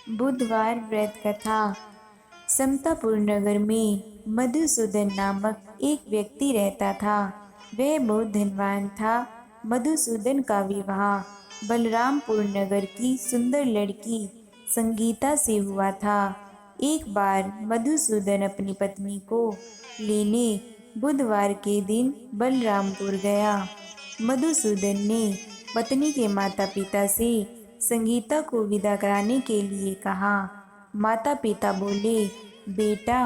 बुधवार व्रत कथा। समतापुर नगर में मधुसूदन नामक एक व्यक्ति रहता था। वह बहुत धनवान था। मधुसूदन का विवाह बलरामपुर नगर की सुंदर लड़की संगीता से हुआ था। एक बार मधुसूदन अपनी पत्नी को लेने बुधवार के दिन बलरामपुर गया। मधुसूदन ने पत्नी के माता पिता से संगीता को विदा कराने के लिए कहा। माता पिता बोले, बेटा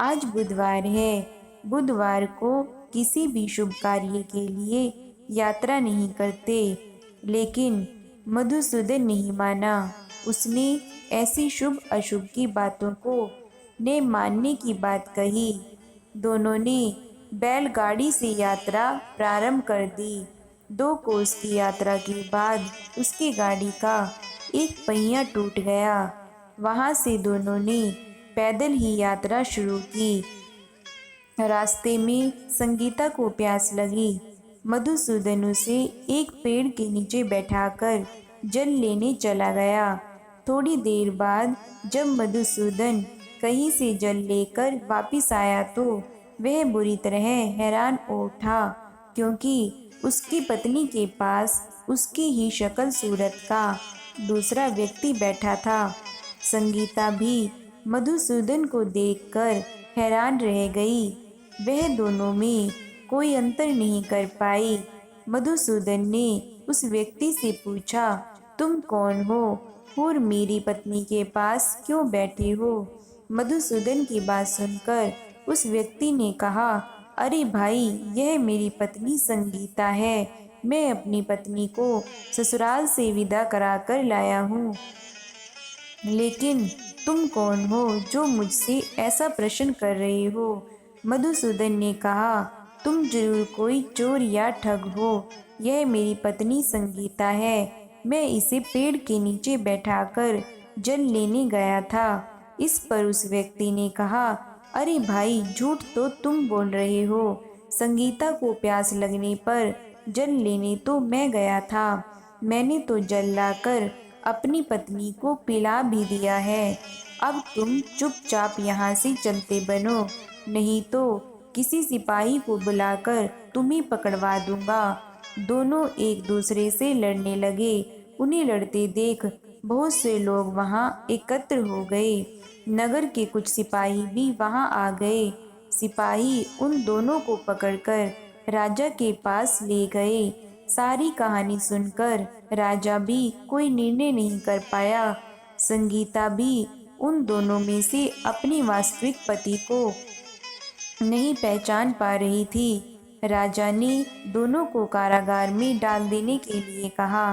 आज बुधवार है। बुधवार को किसी भी शुभ कार्य के लिए यात्रा नहीं करते। लेकिन मधुसूदन नहीं माना। उसने ऐसी शुभ अशुभ की बातों को ने मानने की बात कही। दोनों ने बैलगाड़ी से यात्रा प्रारंभ कर दी। 2 कोस की यात्रा के बाद उसकी गाड़ी का एक पहिया टूट गया। वहां से दोनों ने पैदल ही यात्रा शुरू की। रास्ते में संगीता को प्यास लगी। मधुसूदन उसे एक पेड़ के नीचे बैठाकर जल लेने चला गया। थोड़ी देर बाद जब मधुसूदन कहीं से जल लेकर वापस आया तो वह बुरी तरह हैरान हो उठा, क्योंकि उसकी पत्नी के पास उसकी ही शक्ल सूरत का दूसरा व्यक्ति बैठा था। संगीता भी मधुसूदन को देखकर हैरान रह गई। वह दोनों में कोई अंतर नहीं कर पाई। मधुसूदन ने उस व्यक्ति से पूछा, तुम कौन हो और मेरी पत्नी के पास क्यों बैठे हो? मधुसूदन की बात सुनकर उस व्यक्ति ने कहा, अरे भाई, यह मेरी पत्नी संगीता है। मैं अपनी पत्नी को ससुराल से विदा कराकर लाया हूँ। लेकिन तुम कौन हो जो मुझसे ऐसा प्रश्न कर रहे हो? मधुसूदन ने कहा, तुम जरूर कोई चोर या ठग हो। यह मेरी पत्नी संगीता है। मैं इसे पेड़ के नीचे बैठाकर जल लेने गया था। इस पर उस व्यक्ति ने कहा, अरे भाई, झूठ तो तुम बोल रहे हो। संगीता को प्यास लगने पर जल लेने तो मैं गया था। मैंने तो जल लाकर अपनी पत्नी को पिला भी दिया है। अब तुम चुपचाप यहाँ से चलते बनो, नहीं तो किसी सिपाही को बुलाकर तुम्हें पकड़वा दूंगा। दोनों एक दूसरे से लड़ने लगे। उन्हें लड़ते देख बहुत से लोग वहां एकत्र हो गए। नगर के कुछ सिपाही भी वहां आ गए। सिपाही उन दोनों को पकड़कर राजा के पास ले गए। सारी कहानी सुनकर राजा भी कोई निर्णय नहीं कर पाया। संगीता भी उन दोनों में से अपनी वास्तविक पति को नहीं पहचान पा रही थी। राजा ने दोनों को कारागार में डाल देने के लिए कहा।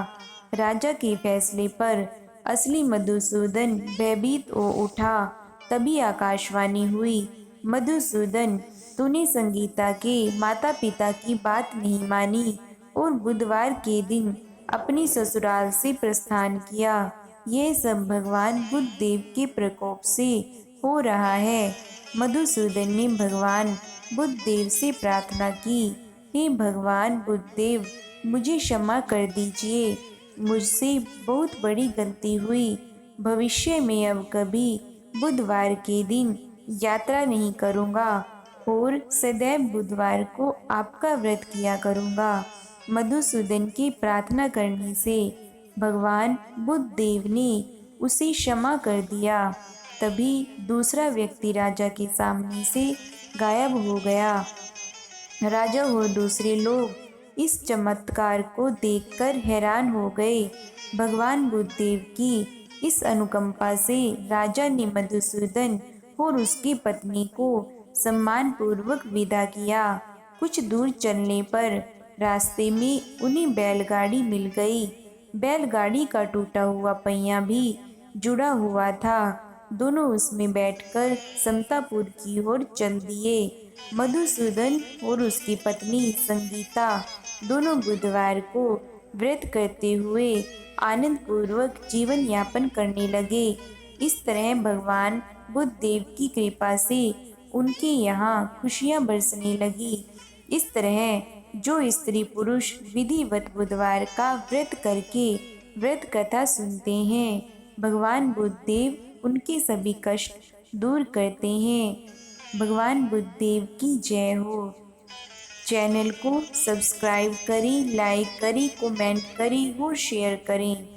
राजा के फैसले पर असली मधुसूदन भयभीत हो उठा। तभी आकाशवाणी हुई, मधुसूदन, तूने संगीता के माता पिता की बात नहीं मानी और बुधवार के दिन अपनी ससुराल से प्रस्थान किया। यह सब भगवान बुद्धदेव के प्रकोप से हो रहा है। मधुसूदन ने भगवान बुद्धदेव से प्रार्थना की, हे भगवान बुद्धदेव, मुझे क्षमा कर दीजिए। मुझसे बहुत बड़ी गलती हुई। भविष्य में अब कभी बुधवार के दिन यात्रा नहीं करूँगा और सदैव बुधवार को आपका व्रत किया करूँगा। मधुसूदन की प्रार्थना करने से भगवान बुद्धदेव ने उसे क्षमा कर दिया। तभी दूसरा व्यक्ति राजा के सामने से गायब हो गया। राजा और दूसरे लोग इस चमत्कार को देखकर हैरान हो गए। भगवान बुद्धदेव की इस अनुकंपा से राजा ने मधुसूदन और उसकी पत्नी को सम्मान पूर्वक विदा किया। कुछ दूर चलने पर रास्ते में उन्हें बैलगाड़ी मिल गई। बैलगाड़ी का टूटा हुआ पहिया भी जुड़ा हुआ था। दोनों उसमें बैठकर समतापुर की ओर चल दिए। मधुसूदन और उसकी पत्नी संगीता दोनों बुधवार को व्रत करते हुए आनंद पूर्वक जीवन यापन करने लगे। इस तरह भगवान बुद्धदेव की कृपा से उनके यहाँ खुशियाँ बरसने लगी। इस तरह जो स्त्री पुरुष विधिवत बुधवार का व्रत करके व्रत कथा सुनते हैं, भगवान बुद्धदेव उनके सभी कष्ट दूर करते हैं। भगवान बुद्धदेव की जय हो। चैनल को सब्सक्राइब करें, लाइक करें, कमेंट करें और शेयर करें।